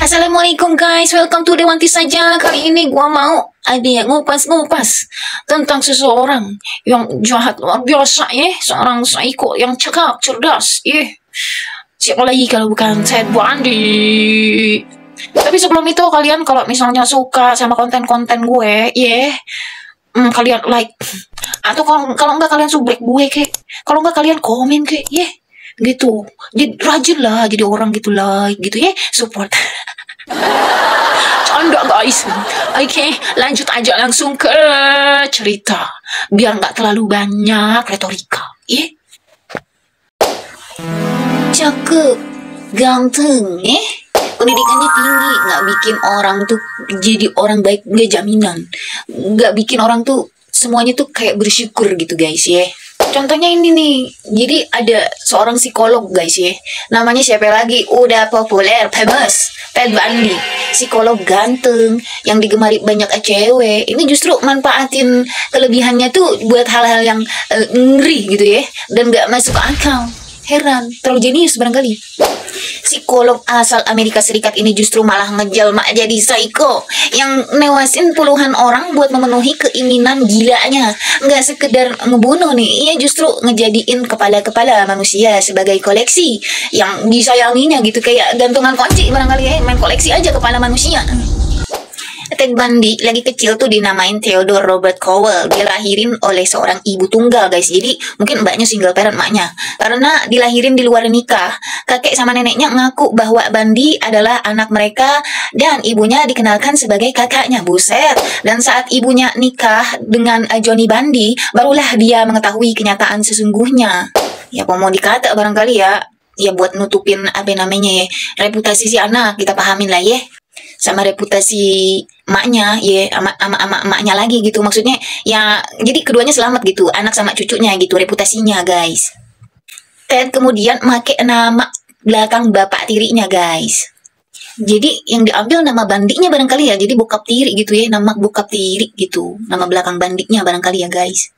Assalamualaikum guys, welcome to Dewanti saja. Kali ini gua mau ada yang ngupas-ngupas tentang seseorang yang jahat luar biasa ya, seorang psycho yang cakap, cerdas ya. Siapa lagi kalau bukan Ted Bundy. Tapi sebelum itu kalian kalau misalnya suka sama konten-konten gue ya, kalian like, atau kalau enggak kalian subrek gue kek, kalau enggak kalian komen kek ya, gitu. Jadi rajin lah jadi orang gitu, like gitu ya, support. Canda guys. Oke, lanjut aja langsung ke cerita biar nggak terlalu banyak retorika ya. Cakep, ganteng pendidikannya tinggi, nggak bikin orang tuh jadi orang baik, nggak jaminan, nggak bikin orang tuh semuanya tuh kayak bersyukur gitu guys ya. Contohnya ini nih, jadi ada seorang psikolog guys ya, namanya siapa lagi, udah populer, famous, Ted Bundy. Psikolog ganteng, yang digemari banyak cewek. Ini justru manfaatin kelebihannya tuh buat hal-hal yang ngeri gitu ya, dan gak masuk akal. Heran, terlalu jenius barangkali. Psikolog asal Amerika Serikat ini justru malah ngejelma jadi psycho yang newasin puluhan orang buat memenuhi keinginan gilanya. Nggak sekedar ngebunuh nih, ia justru ngejadiin kepala-kepala manusia sebagai koleksi yang disayanginya gitu, kayak gantungan kunci barangkali ya, main koleksi aja kepala manusia. Ted Bundy lagi kecil tuh dinamain Theodore Robert Cowell. Dilahirin oleh seorang ibu tunggal guys. Jadi mungkin mbaknya single parent, maknya. Karena dilahirin di luar nikah. Kakek sama neneknya ngaku bahwa Bundy adalah anak mereka dan ibunya dikenalkan sebagai kakaknya. Buset. Dan saat ibunya nikah dengan Johnny Bundy, barulah dia mengetahui kenyataan sesungguhnya. Ya mau dikata barangkali ya. Ya buat nutupin apa namanya ya, reputasi si anak, kita pahamin lah ya. Sama reputasi maknya ya, emaknya lagi gitu, maksudnya ya, jadi keduanya selamat gitu, anak sama cucunya gitu, reputasinya guys. Ted kemudian make nama belakang bapak tirinya guys, jadi yang diambil nama Bandinya barangkali ya, jadi bokap tiri gitu ya, nama bokap tiri gitu, nama belakang Bandinya barangkali ya guys.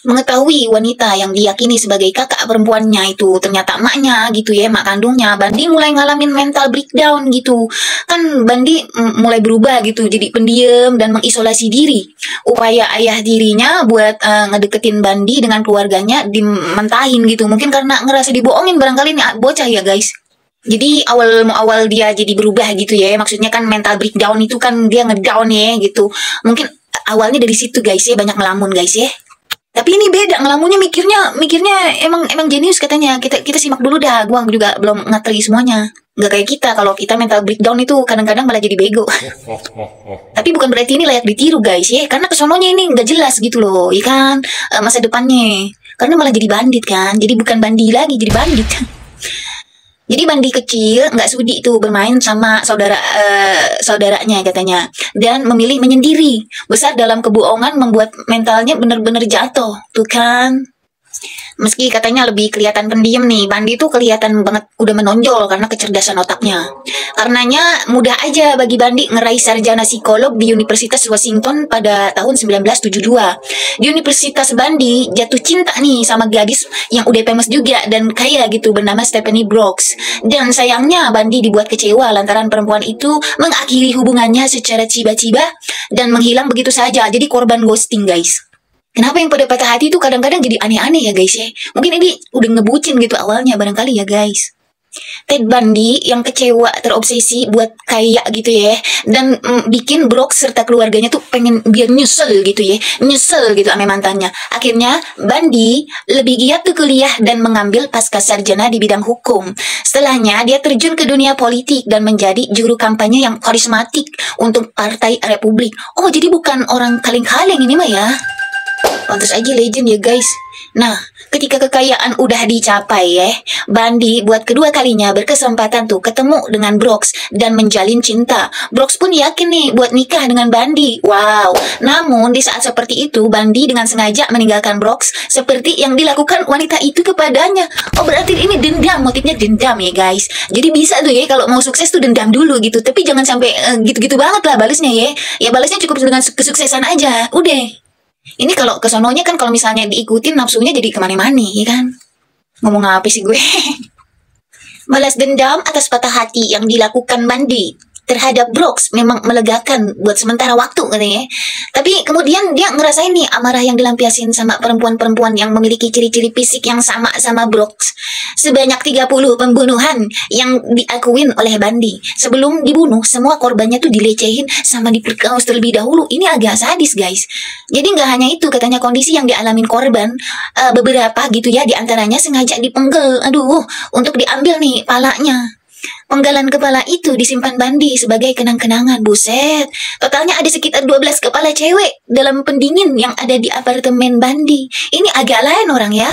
Mengetahui wanita yang diyakini sebagai kakak perempuannya itu ternyata emaknya gitu ya, emak kandungnya, Bundy mulai ngalamin mental breakdown gitu. Kan Bundy mulai berubah gitu, jadi pendiam dan mengisolasi diri. Upaya ayah dirinya buat ngedeketin Bundy dengan keluarganya dimentahin gitu. Mungkin karena ngerasa dibohongin barangkali nih bocah ya guys. Jadi awal dia jadi berubah gitu ya, maksudnya kan mental breakdown itu kan dia ngedown ya gitu. Mungkin awalnya dari situ guys ya, banyak melamun guys ya. Tapi ini beda, ngelamunnya mikirnya emang jenius katanya. Kita simak dulu dah, gua juga belum ngateri semuanya. Nggak kayak kita, kalau kita mental breakdown itu kadang-kadang malah jadi bego. Tapi bukan berarti ini layak ditiru guys ya, karena kesononya ini nggak jelas gitu loh, ya kan, masa depannya. Karena malah jadi bandit kan, jadi bukan Bundy lagi, jadi bandit. Jadi Bundy kecil nggak sudi tuh bermain sama saudaranya katanya, dan memilih menyendiri. Besar dalam kebohongan membuat mentalnya bener-bener jatuh tuh kan. Meski katanya lebih kelihatan pendiam nih, Bundy tuh kelihatan banget udah menonjol karena kecerdasan otaknya. Karenanya mudah aja bagi Bundy ngeraih sarjana psikolog di Universitas Washington pada tahun 1972. Di Universitas Bundy jatuh cinta nih sama gadis yang udah famous juga dan kaya gitu, bernama Stephanie Brooks. Dan sayangnya Bundy dibuat kecewa lantaran perempuan itu mengakhiri hubungannya secara tiba-tiba dan menghilang begitu saja. Jadi korban ghosting guys. Kenapa yang pada patah hati itu kadang-kadang jadi aneh-aneh ya guys ya. Mungkin ini udah ngebucin gitu awalnya barangkali ya guys. Ted Bundy yang kecewa terobsesi buat kaya gitu ya, dan bikin Brooks serta keluarganya tuh pengen biar nyesel gitu ya, nyesel gitu sama mantannya. Akhirnya Bundy lebih giat ke kuliah dan mengambil pasca sarjana di bidang hukum. Setelahnya dia terjun ke dunia politik dan menjadi juru kampanye yang karismatik untuk Partai Republik. Oh jadi bukan orang kaleng-kaleng ini mah ya. Pantas aja legend ya guys. Nah, ketika kekayaan udah dicapai ya, Bundy buat kedua kalinya berkesempatan tuh ketemu dengan Brooks dan menjalin cinta. Brooks pun yakin nih buat nikah dengan Bundy. Wow. Namun di saat seperti itu Bundy dengan sengaja meninggalkan Brooks seperti yang dilakukan wanita itu kepadanya. Oh berarti ini dendam, motifnya dendam ya guys. Jadi bisa tuh ya kalau mau sukses tuh dendam dulu gitu. Tapi jangan sampai gitu-gitu banget lah balesnya ya. Ya balesnya cukup dengan kesuksesan aja. Udah. Ini kalau kesononya kan kalau misalnya diikutin nafsunya jadi kemana-mana ya kan. Ngomong apa sih gue? Balas dendam atas patah hati yang dilakukan Bundy. terhadap Brooks memang melegakan buat sementara waktu katanya. Tapi kemudian dia ngerasain nih amarah yang dilampiasin sama perempuan-perempuan yang memiliki ciri-ciri fisik yang sama Brooks. Sebanyak 30 pembunuhan yang diakuin oleh Bundy. Sebelum dibunuh, semua korbannya tuh dilecehin sama diperkaos terlebih dahulu. Ini agak sadis guys. Jadi nggak hanya itu, katanya kondisi yang dialamin korban, beberapa gitu ya, diantaranya sengaja dipenggal, untuk diambil nih palanya. Penggalan kepala itu disimpan Bundy sebagai kenang-kenangan. Buset, totalnya ada sekitar 12 kepala cewek dalam pendingin yang ada di apartemen Bundy. Ini agak lain orang ya.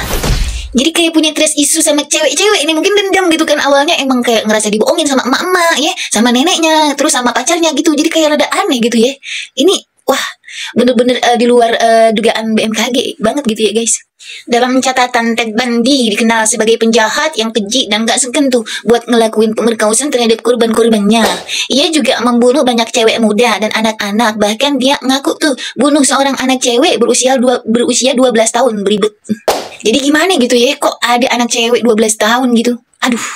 Jadi kayak punya trust issue sama cewek-cewek ini, mungkin dendam gitu kan. Awalnya emang kayak ngerasa dibohongin sama emak-emak ya, sama neneknya, terus sama pacarnya gitu. Jadi kayak rada aneh gitu ya. Ini wah, bener-bener di luar dugaan BMKG banget gitu ya guys. Dalam catatan, Ted Bundy dikenal sebagai penjahat yang keji dan gak segan tuh buat ngelakuin pemerkosaan terhadap korban-korbannya. Ia juga membunuh banyak cewek muda dan anak-anak. Bahkan dia ngaku tuh bunuh seorang anak cewek berusia 12 tahun, beribet. Jadi gimana gitu ya, kok ada anak cewek 12 tahun gitu? Aduh.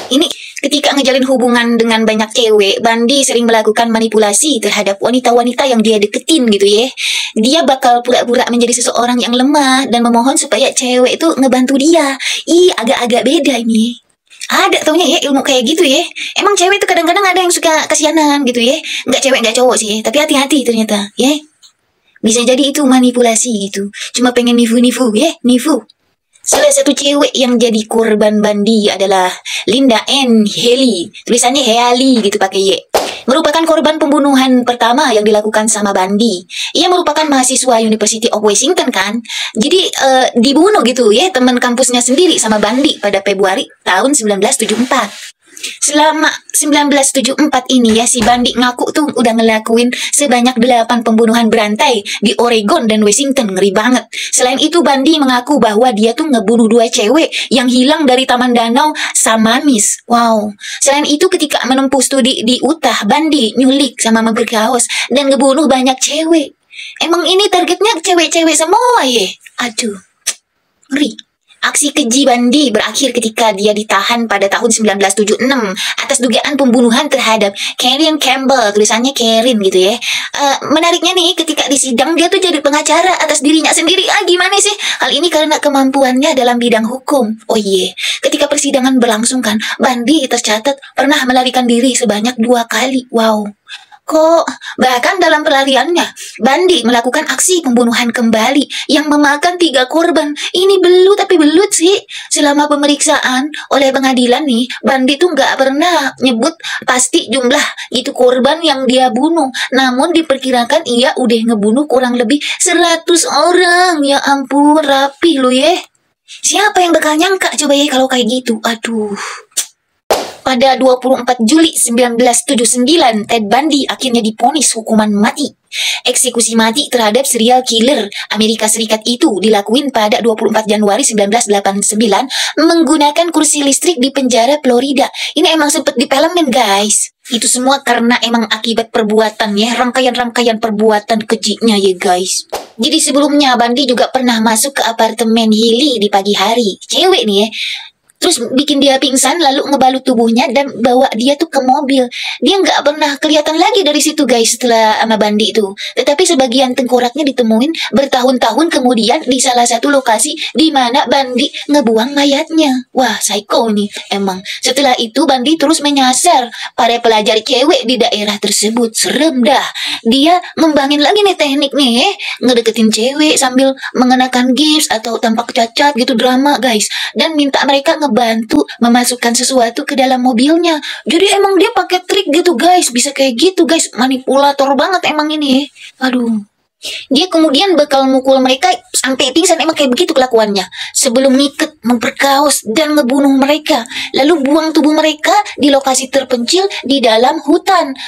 Ini ketika ngejalin hubungan dengan banyak cewek, Bundy sering melakukan manipulasi terhadap wanita-wanita yang dia deketin gitu ya. Dia bakal pura-pura menjadi seseorang yang lemah dan memohon supaya cewek itu ngebantu dia. Agak-agak beda ini. Ada taunya ya ilmu kayak gitu ya. Emang cewek itu kadang-kadang ada yang suka kasihanan gitu ya. Nggak cewek nggak cowok sih, tapi hati-hati ternyata ya. Bisa jadi itu manipulasi gitu. Cuma pengen nifu-nifu ya, nifu. Salah satu cewek yang jadi korban Bundy adalah Linda Ann Haley. Tulisannya Haley gitu pakai Y. Merupakan korban pembunuhan pertama yang dilakukan sama Bundy. Ia merupakan mahasiswa University of Washington kan. Jadi dibunuh gitu ya teman kampusnya sendiri sama Bundy pada Februari tahun 1974. Selama 1974 ini ya, si Bundy ngaku tuh udah ngelakuin sebanyak 8 pembunuhan berantai di Oregon dan Washington. Ngeri banget. Selain itu Bundy mengaku bahwa dia tuh ngebunuh 2 cewek yang hilang dari Taman Danau Samanis. Wow. Selain itu ketika menempuh studi di Utah, Bundy nyulik sama memperkaos dan ngebunuh banyak cewek. Emang ini targetnya cewek-cewek semua ya? Aduh. Ngeri. Aksi keji Bundy berakhir ketika dia ditahan pada tahun 1976 atas dugaan pembunuhan terhadap Karen Campbell, tulisannya Karen gitu ya. Menariknya nih, ketika di sidang dia tuh jadi pengacara atas dirinya sendiri. Gimana sih? Hal ini karena kemampuannya dalam bidang hukum. Oh iya, ketika persidangan berlangsung kan, Bundy tercatat pernah melarikan diri sebanyak 2 kali. Wow. Kok bahkan dalam pelariannya Bundy melakukan aksi pembunuhan kembali yang memakan 3 korban. Ini belut sih. Selama pemeriksaan oleh pengadilan nih, Bundy tuh nggak pernah nyebut pasti jumlah itu korban yang dia bunuh. Namun diperkirakan ia udah ngebunuh kurang lebih 100 orang. Ya ampun, rapi lo ya. Siapa yang bakal nyangka coba ya kalau kayak gitu? Aduh. Pada 24 Juli 1979, Ted Bundy akhirnya divonis hukuman mati. Eksekusi mati terhadap serial killer Amerika Serikat itu dilakuin pada 24 Januari 1989 menggunakan kursi listrik di penjara Florida. Ini emang sempet dipelemin guys. Itu semua karena emang akibat perbuatan ya, rangkaian-rangkaian perbuatan kejinya ya guys. Jadi sebelumnya Bundy juga pernah masuk ke apartemen Haley di pagi hari. Cewek nih ya. Terus bikin dia pingsan, lalu ngebalut tubuhnya dan bawa dia tuh ke mobil. Dia nggak pernah kelihatan lagi dari situ guys setelah sama Bundy itu. Tetapi sebagian tengkoraknya ditemuin bertahun-tahun kemudian di salah satu lokasi di mana Bundy ngebuang mayatnya. Wah, psycho nih emang. Setelah itu Bundy terus menyasar para pelajar cewek di daerah tersebut. Serem dah. Dia ngembangin lagi nih teknik nih, ngedeketin cewek sambil mengenakan gips atau tampak cacat gitu, drama guys. Dan minta mereka bantu memasukkan sesuatu ke dalam mobilnya. Jadi emang dia pakai trik gitu guys. Bisa kayak gitu guys. Manipulator banget emang ini. Aduh. Dia kemudian bakal mukul mereka sampai pingsan. Emang kayak begitu kelakuannya. Sebelum ngiket, memperkaos, dan ngebunuh mereka. Lalu buang tubuh mereka di lokasi terpencil di dalam hutan.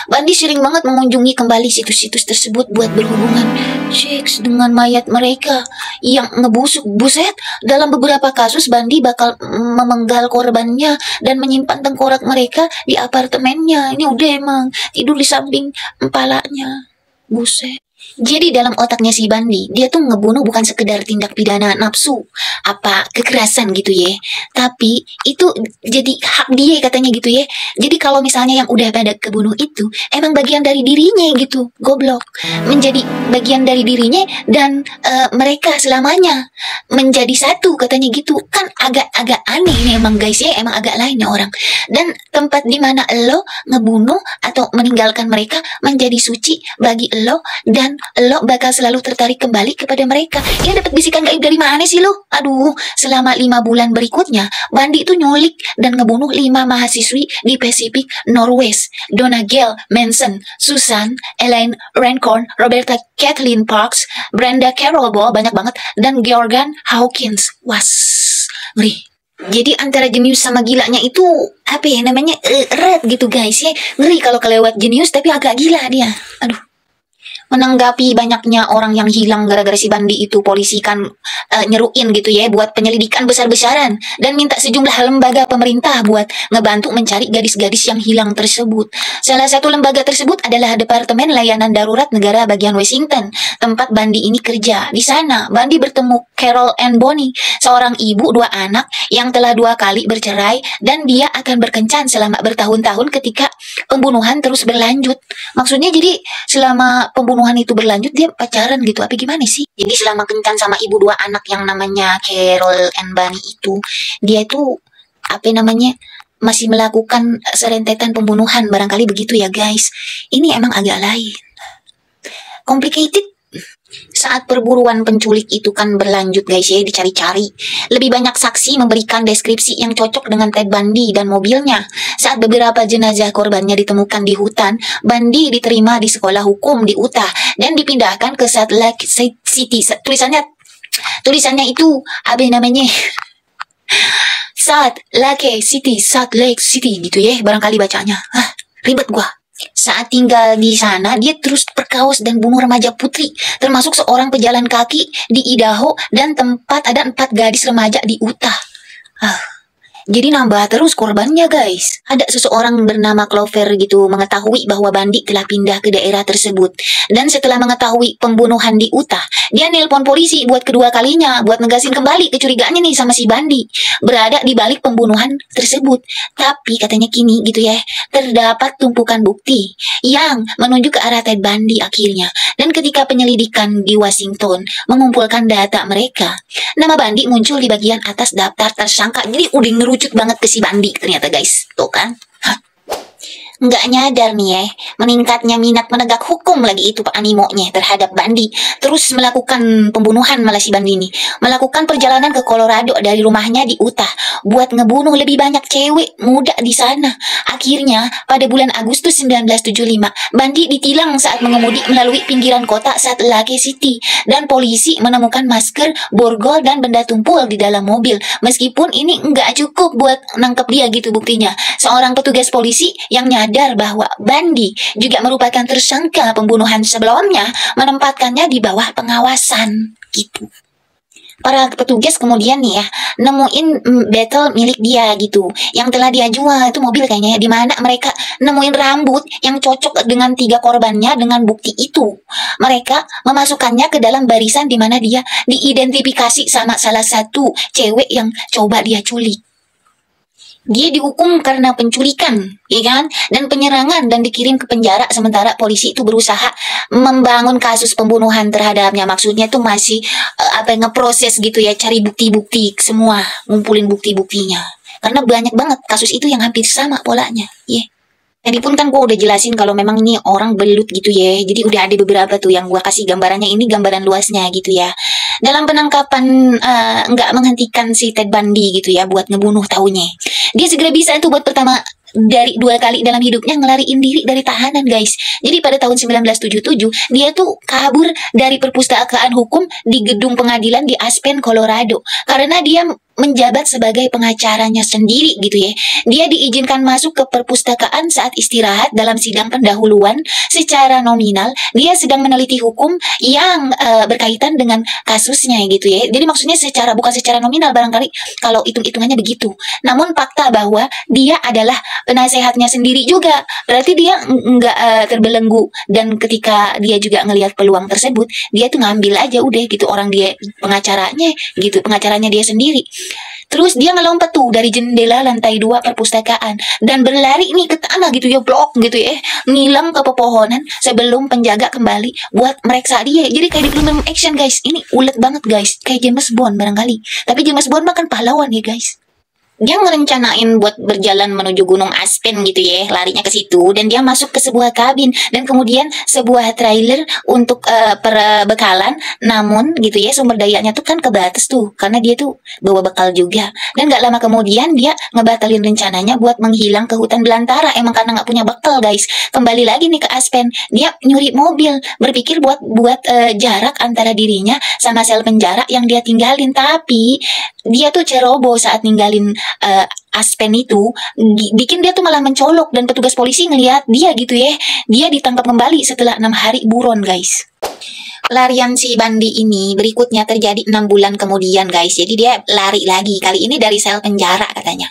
Bundy sering banget mengunjungi kembali situs-situs tersebut buat berhubungan seks dengan mayat mereka yang ngebusuk. Buset, dalam beberapa kasus Bundy bakal memenggal korbannya dan menyimpan tengkorak mereka di apartemennya. Ini udah emang tidur di samping empalanya. Buset. Jadi dalam otaknya si Bandi, dia tuh ngebunuh bukan sekedar tindak pidana nafsu, apa kekerasan gitu ya. Tapi itu jadi hak dia katanya gitu ya. Jadi kalau misalnya yang udah pada kebunuh itu, emang bagian dari dirinya gitu, goblok. Menjadi bagian dari dirinya dan mereka selamanya menjadi satu katanya gitu. Kan agak-agak aneh nih emang guys ya, emang agak lain ya orang. Dan tempat di mana lo ngebunuh atau meninggalkan mereka menjadi suci bagi lo dan lo bakal selalu tertarik kembali kepada mereka. Ya dapat bisikan gaib dari mana sih lo? Aduh, selama 5 bulan berikutnya, Bandi itu nyulik dan ngebunuh 5 mahasiswi di Pacific Northwest. Donna Gail Manson, Susan, Elaine Rancorn, Roberta Kathleen Parks, Brenda Carroll Ball, banyak banget, dan Georgian Hawkins. Was, ngeri. Jadi antara jenius sama gilanya itu apa ya namanya red gitu guys ya. Ngeri kalau kelewat jenius tapi agak gila dia. Aduh. Menanggapi banyaknya orang yang hilang gara-gara si Bandi itu, polisi kan nyeruin gitu ya buat penyelidikan besar-besaran dan minta sejumlah lembaga pemerintah buat ngebantu mencari gadis-gadis yang hilang tersebut. Salah satu lembaga tersebut adalah Departemen Layanan Darurat Negara bagian Washington, tempat Bandi ini kerja. Di sana, Bandi bertemu Carol Ann Bonnie, seorang ibu 2 anak yang telah 2 kali bercerai dan dia akan berkencan selama bertahun-tahun ketika pembunuhan terus berlanjut. Maksudnya jadi selama pembunuhan itu berlanjut dia pacaran gitu apa gimana sih? Jadi selama kencan sama ibu 2 anak yang namanya Carol and Bunny itu, dia itu apa namanya masih melakukan serentetan pembunuhan barangkali begitu ya guys. Ini emang agak lain. Complicated. Saat perburuan penculik itu kan berlanjut guys ya, dicari-cari. Lebih banyak saksi memberikan deskripsi yang cocok dengan Ted Bundy dan mobilnya. Saat beberapa jenazah korbannya ditemukan di hutan, Bundy diterima di sekolah hukum di Utah dan dipindahkan ke Salt Lake City. Tulisannya itu apa namanya? Salt Lake City gitu ya, barangkali bacanya. Ribet gua. Saat tinggal di sana, dia terus perkaos dan bunuh remaja putri, termasuk seorang pejalan kaki di Idaho dan tempat ada 4 gadis remaja di Utah. Jadi nambah terus korbannya guys. Ada seseorang bernama Clover gitu mengetahui bahwa Bandi telah pindah ke daerah tersebut. Dan setelah mengetahui pembunuhan di Utah, dia nelpon polisi buat kedua kalinya buat negasin kembali kecurigaannya nih sama si Bandi berada di balik pembunuhan tersebut. Tapi katanya kini gitu ya, terdapat tumpukan bukti yang menunjuk ke arah Ted Bundy akhirnya. Dan ketika penyelidikan di Washington mengumpulkan data mereka, nama Bandi muncul di bagian atas daftar tersangka. Jadi udah ngerucut banget ke si Bandi ternyata guys. Tuh kan. Nggak nyadar nih ya, meningkatnya minat menegak hukum lagi itu Pak animonya terhadap Bandi. Terus melakukan pembunuhan malah si Bandi ini. Melakukan perjalanan ke Colorado dari rumahnya di Utah buat ngebunuh lebih banyak cewek muda di sana. Akhirnya pada bulan Agustus 1975, Bandi ditilang saat mengemudi melalui pinggiran kota Salt Lake City dan polisi menemukan masker, borgol dan benda tumpul di dalam mobil. Meskipun ini nggak cukup buat nangkep dia gitu buktinya. Seorang petugas polisi yang nyadar bahwa Bandi juga merupakan tersangka pembunuhan sebelumnya menempatkannya di bawah pengawasan gitu. Para petugas kemudian nih ya nemuin battle milik dia gitu yang telah dia jual, itu mobil kayaknya ya, di mana mereka nemuin rambut yang cocok dengan 3 korbannya. Dengan bukti itu mereka memasukkannya ke dalam barisan di mana dia diidentifikasi sama salah satu cewek yang coba dia culik. Dia dihukum karena penculikan, ya kan, dan penyerangan dan dikirim ke penjara. Sementara polisi itu berusaha membangun kasus pembunuhan terhadapnya. Maksudnya tuh masih ngeproses gitu ya, cari bukti-bukti semua, ngumpulin bukti-buktinya. Karena banyak banget kasus itu yang hampir sama polanya, ya. Tadi pun kan gue udah jelasin kalau memang ini orang belut gitu ya. Jadi udah ada beberapa tuh yang gue kasih gambarannya, ini gambaran luasnya gitu ya. Dalam penangkapan nggak menghentikan si Ted Bundy gitu ya buat ngebunuh taunya. Dia segera bisa itu buat pertama dari 2 kali dalam hidupnya ngelariin diri dari tahanan guys. Jadi pada tahun 1977 dia tuh kabur dari perpustakaan hukum di gedung pengadilan di Aspen, Colorado. Karena dia menjabat sebagai pengacaranya sendiri gitu ya. Dia diizinkan masuk ke perpustakaan saat istirahat dalam sidang pendahuluan. Secara nominal dia sedang meneliti hukum yang berkaitan dengan kasusnya gitu ya. Jadi maksudnya bukan secara nominal barangkali kalau hitung-hitungannya begitu. Namun fakta bahwa dia adalah penasehatnya sendiri juga. Berarti dia nggak terbelenggu, dan ketika dia juga ngelihat peluang tersebut, dia tuh ngambil aja udah gitu, orang dia pengacaranya dia sendiri. Terus dia ngelompat tuh dari jendela lantai 2 perpustakaan dan berlari nih ke tanah gitu ya, blok gitu ya, ngilang ke pepohonan sebelum penjaga kembali buat meriksa dia. Jadi kayak di film action guys, ini ulet banget guys, kayak James Bond barangkali. Tapi James Bond mah kan pahlawan ya guys. Dia ngerencanain buat berjalan menuju Gunung Aspen gitu ya, larinya ke situ, dan dia masuk ke sebuah kabin dan kemudian sebuah trailer untuk perbekalan. Namun gitu ya, sumber dayanya tuh kan kebatas tuh karena dia tuh bawa bekal juga, dan nggak lama kemudian dia ngebatalin rencananya buat menghilang ke hutan belantara, emang karena nggak punya bekal guys. Kembali lagi nih ke Aspen, dia nyuri mobil berpikir buat jarak antara dirinya sama sel penjara yang dia tinggalin. Tapi dia tuh ceroboh saat ninggalin Aspen itu, bikin dia tuh malah mencolok, dan petugas polisi ngelihat dia gitu ya. Dia ditangkap kembali setelah 6 hari buron guys. Larian si Bandi ini berikutnya terjadi 6 bulan kemudian guys. Jadi dia lari lagi, kali ini dari sel penjara katanya.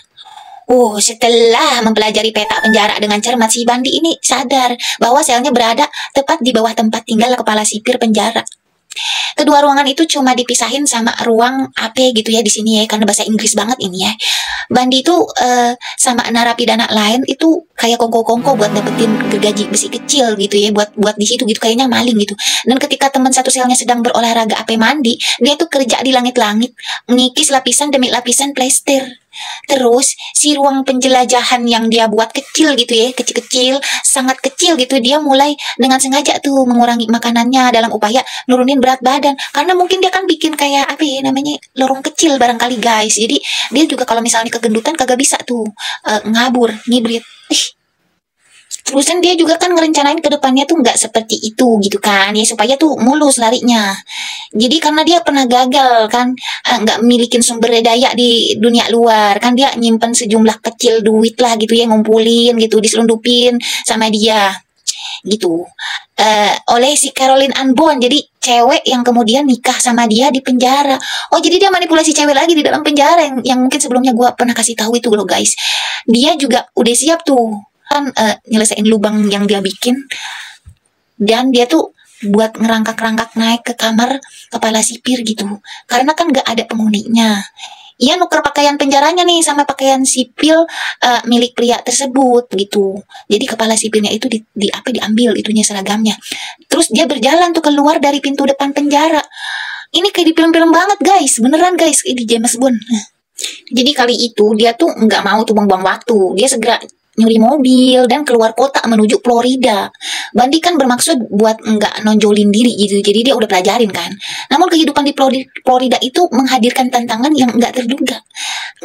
Setelah mempelajari peta penjara dengan cermat, si Bandi ini sadar bahwa selnya berada tepat di bawah tempat tinggal kepala sipir penjara. Kedua ruangan itu cuma dipisahin sama ruang AP gitu ya di sini ya, karena bahasa Inggris banget ini ya. Bandi itu sama narapidana lain itu kayak kongko-kongko buat dapetin gergaji besi kecil gitu ya, buat di situ gitu, kayaknya maling gitu. Dan ketika teman satu selnya sedang berolahraga AP mandi, dia tuh kerja di langit-langit, ngikis lapisan demi lapisan plester. Terus si ruang penjelajahan yang dia buat kecil gitu ya, kecil-kecil, sangat kecil gitu, dia mulai dengan sengaja tuh mengurangi makanannya dalam upaya nurunin berat badan, karena mungkin dia kan bikin kayak apa ya namanya, lorong kecil barangkali guys. Jadi dia juga kalau misalnya kegendutan kagak bisa tuh ngabur, ngibrit. Terusan dia juga kan ngerencanain ke depannya tuh nggak seperti itu gitu kan ya, supaya tuh mulus larinya. Jadi karena dia pernah gagal kan, nggak milikin sumber daya di dunia luar kan, dia nyimpen sejumlah kecil duit lah gitu ya, ngumpulin gitu, diselundupin sama dia gitu, oleh si Caroline Ann Bond, jadi cewek yang kemudian nikah sama dia di penjara. Jadi dia manipulasi cewek lagi di dalam penjara, yang mungkin sebelumnya gue pernah kasih tahu itu loh guys. Dia juga udah siap tuh kan nyelesain lubang yang dia bikin, dan dia tuh buat ngerangkak-rangkak naik ke kamar kepala sipir gitu, karena kan gak ada penghuninya. Ia nuker pakaian penjaranya nih sama pakaian sipil milik pria tersebut gitu. Jadi kepala sipilnya itu diambil itunya, seragamnya. Terus dia berjalan tuh keluar dari pintu depan penjara. Ini kayak di film-film banget guys, beneran guys, kayak di James Bond. Jadi kali itu dia tuh nggak mau tuh buang-buang waktu, dia segera nyuri mobil dan keluar kota menuju Florida. Bandi kan bermaksud buat nggak nonjolin diri gitu, jadi dia udah pelajarin kan. Namun kehidupan di Florida itu menghadirkan tantangan yang nggak terduga.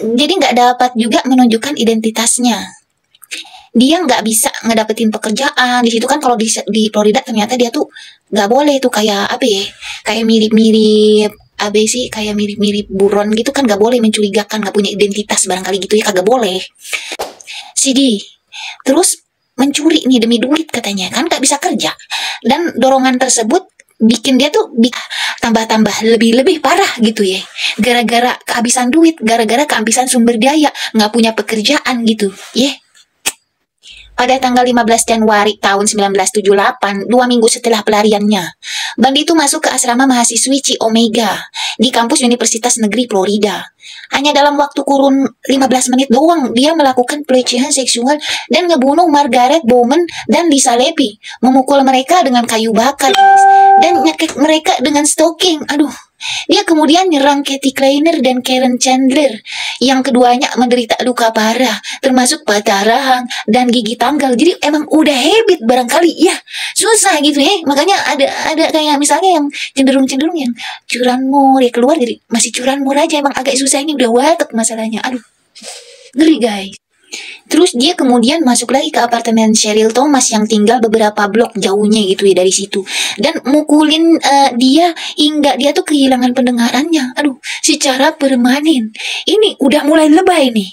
Jadi nggak dapat juga menunjukkan identitasnya. Dia nggak bisa ngedapetin pekerjaan di situ kan. Kalau di Florida ternyata dia tuh nggak boleh tuh, kayak apa ya, kayak mirip-mirip ABC, kayak mirip-mirip buron gitu kan, nggak boleh mencurigakan, nggak punya identitas barangkali gitu ya, kagak boleh. CD terus mencuri nih demi duit katanya kan, gak bisa kerja, dan dorongan tersebut bikin dia tuh tambah-tambah lebih parah gitu ya, gara-gara kehabisan duit, gara-gara kehabisan sumber daya, nggak punya pekerjaan gitu ya. Pada tanggal 15 Januari tahun 1978, 2 minggu setelah pelariannya, Bandi itu masuk ke asrama mahasiswi Chi Omega di kampus Universitas Negeri Florida. Hanya dalam waktu kurun 15 menit doang, dia melakukan pelecehan seksual dan ngebunuh Margaret Bowman dan Lisa Levy, memukul mereka dengan kayu bakar, dan nyekek mereka dengan stoking. Dia kemudian nyerang Kathy Kleiner dan Karen Chandler, yang keduanya menderita luka parah, termasuk patah rahang dan gigi tanggal. Jadi emang udah habit barangkali ya, susah gitu ya. Makanya ada kayak misalnya yang cenderung yang curanmor ya, keluar jadi masih curanmor aja, emang agak susah. Ini udah watek masalahnya. Ngeri guys. Terus dia kemudian masuk lagi ke apartemen Cheryl Thomas yang tinggal beberapa blok jauhnya gitu ya dari situ. Dan mukulin dia hingga dia tuh kehilangan pendengarannya. Aduh, secara permanen. Ini udah mulai lebay nih.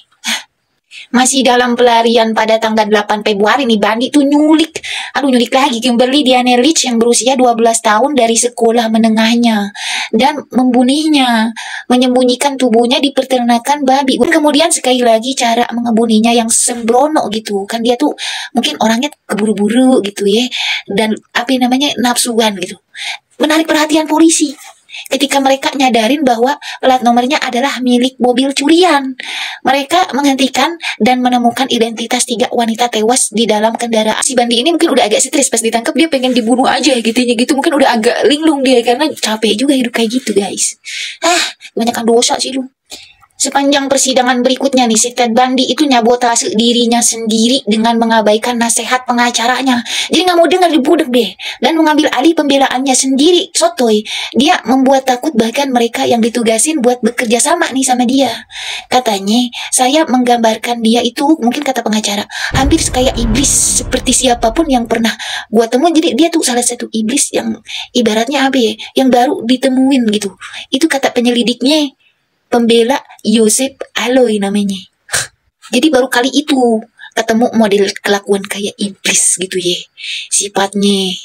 Masih dalam pelarian pada tanggal 8 Februari nih, Bandi tuh nyulik lagi Kimberly Diane Leach yang berusia 12 tahun dari sekolah menengahnya dan membunuhnya, menyembunyikan tubuhnya di peternakan babi. Kemudian sekali lagi cara mengebunuhnya yang sembrono gitu kan, dia tuh mungkin orangnya keburu-buru gitu ya, dan nafsuan gitu, menarik perhatian polisi ketika mereka nyadarin bahwa plat nomornya adalah milik mobil curian. Mereka menghentikan dan menemukan identitas 3 wanita tewas di dalam kendaraan. Si Bandi ini mungkin udah agak stres pas ditangkap, dia pengen dibunuh aja gitu, mungkin udah agak linglung dia karena capek juga hidup kayak gitu guys. Kebanyakan dosa sih lu. Sepanjang persidangan berikutnya nih, si Ted Bundy itu nyabotase dirinya sendiri dengan mengabaikan nasihat pengacaranya. Jadi nggak mau dengar, dibudek deh. Dan mengambil alih pembelaannya sendiri. Sotoy. Dia membuat takut bahkan mereka yang ditugasin buat bekerja sama nih sama dia. Katanya, saya menggambarkan dia itu, mungkin kata pengacara, hampir kayak iblis. Seperti siapapun yang pernah gua temuin. Jadi dia tuh salah satu iblis yang ibaratnya yang baru ditemuin gitu. Itu kata penyelidiknya. Pembela Yosef Aloy namanya. Jadi baru kali itu ketemu model kelakuan kayak iblis gitu ya. Sifatnya,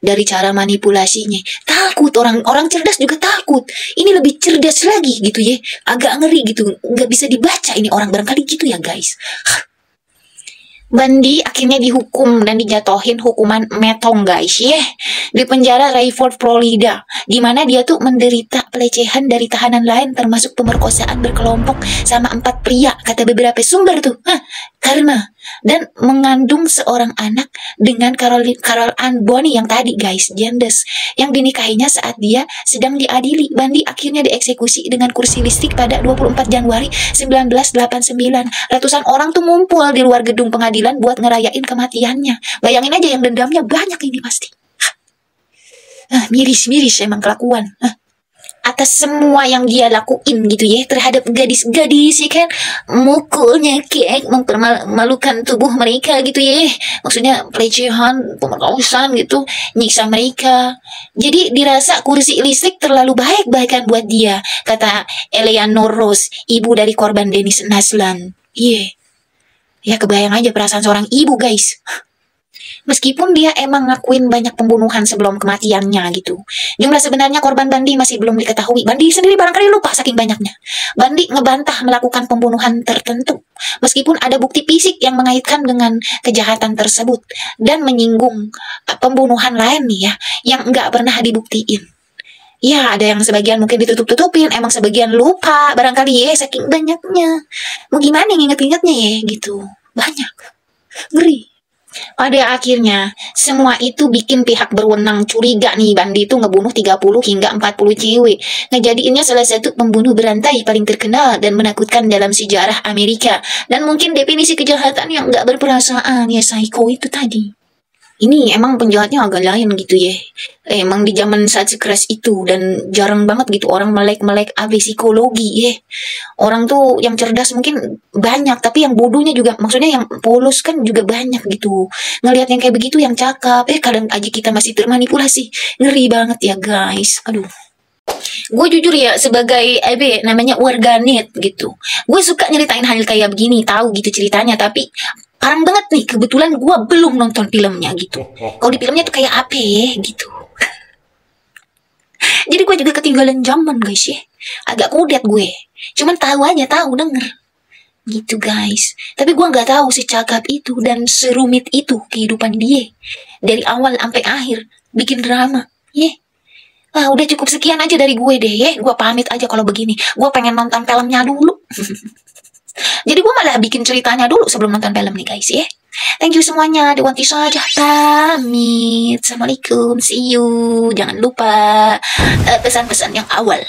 dari cara manipulasinya. Takut, orang cerdas juga takut. Ini lebih cerdas lagi gitu ya. Agak ngeri gitu. Nggak bisa dibaca ini orang, barangkali gitu ya guys. Bundy akhirnya dihukum dan dijatuhin hukuman metong guys ya, di penjara Rayford, Florida, di mana dia tuh menderita pelecehan dari tahanan lain termasuk pemerkosaan berkelompok sama 4 pria kata beberapa sumber tuh. Karena dan mengandung seorang anak dengan Carol Ann Bonny yang tadi guys, Jandes, yang dinikahinya saat dia sedang diadili. Bundy akhirnya dieksekusi dengan kursi listrik pada 24 Januari 1989. Ratusan orang tuh ngumpul di luar gedung pengadilan buat ngerayain kematiannya. Bayangin aja, yang dendamnya banyak ini pasti. Miris emang kelakuan. Atas semua yang dia lakuin gitu ya terhadap gadis-gadis ya kan, mukulnya kayak mempermalukan tubuh mereka gitu ya, maksudnya pelecehan, pemerkosaan gitu, nyiksa mereka. Jadi dirasa kursi listrik terlalu baik bahkan buat dia, kata Eleanor Rose, ibu dari korban Dennis Naslan. Ya kebayang aja perasaan seorang ibu guys. Meskipun dia emang ngakuin banyak pembunuhan sebelum kematiannya gitu. Jumlah sebenarnya korban Bundy masih belum diketahui. Bundy sendiri barangkali lupa saking banyaknya. Bundy ngebantah melakukan pembunuhan tertentu. Meskipun ada bukti fisik yang mengaitkan dengan kejahatan tersebut. Dan menyinggung pembunuhan lain nih ya, yang nggak pernah dibuktiin. Ya, ada yang sebagian mungkin ditutup-tutupin, emang sebagian lupa, barangkali ya, saking banyaknya. Mau gimana nginget-ingetnya ya, gitu. Banyak. Ngeri. Pada akhirnya, semua itu bikin pihak berwenang curiga nih, Bundy itu ngebunuh 30 hingga 40 cewek. Ngejadiinnya salah satu pembunuh berantai paling terkenal dan menakutkan dalam sejarah Amerika. Dan mungkin definisi kejahatan yang nggak berperasaan, ya psycho itu tadi. Ini emang penjahatnya agak lain gitu ya. Emang di zaman saat sekeras itu, dan jarang banget gitu orang melek-melek psikologi ya. Orang tuh yang cerdas mungkin banyak, tapi yang bodohnya juga, maksudnya yang polos kan juga banyak gitu. Ngelihat yang kayak begitu yang cakep, kadang aja kita masih termanipulasi. Ngeri banget ya guys. Aduh. Gue jujur ya, sebagai namanya warganet gitu, gue suka nyeritain hal kayak begini, tahu gitu ceritanya, tapi parang banget nih, kebetulan gue belum nonton filmnya gitu. Kalau di filmnya tuh kayak apa ya gitu. Jadi gue juga ketinggalan zaman guys ya. Agak kudet gue. Cuman tahu aja, tahu denger. Gitu guys. Tapi gue nggak tahu secakap itu dan serumit itu kehidupan dia. Dari awal sampai akhir bikin drama. Udah cukup sekian aja dari gue deh ya. Gue pamit aja kalau begini. Gue pengen nonton filmnya dulu. Jadi gue malah bikin ceritanya dulu sebelum nonton film nih guys ya. Thank you semuanya. Dewanti saja pamit. Assalamualaikum. See you. Jangan lupa pesan-pesan yang awal.